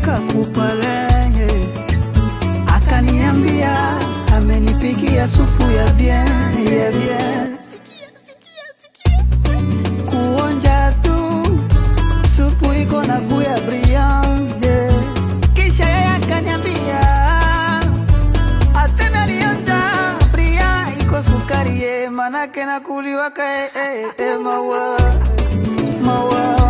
kakupale, akaniambia amenipikia supu ya bien, ya bien. Kuonja tu supu iko na guya brillant, yeah. Kisha yeye akaniambia aseme alionja brillant iko sukari, yeah. Manake nakuliwa kae mawa mawa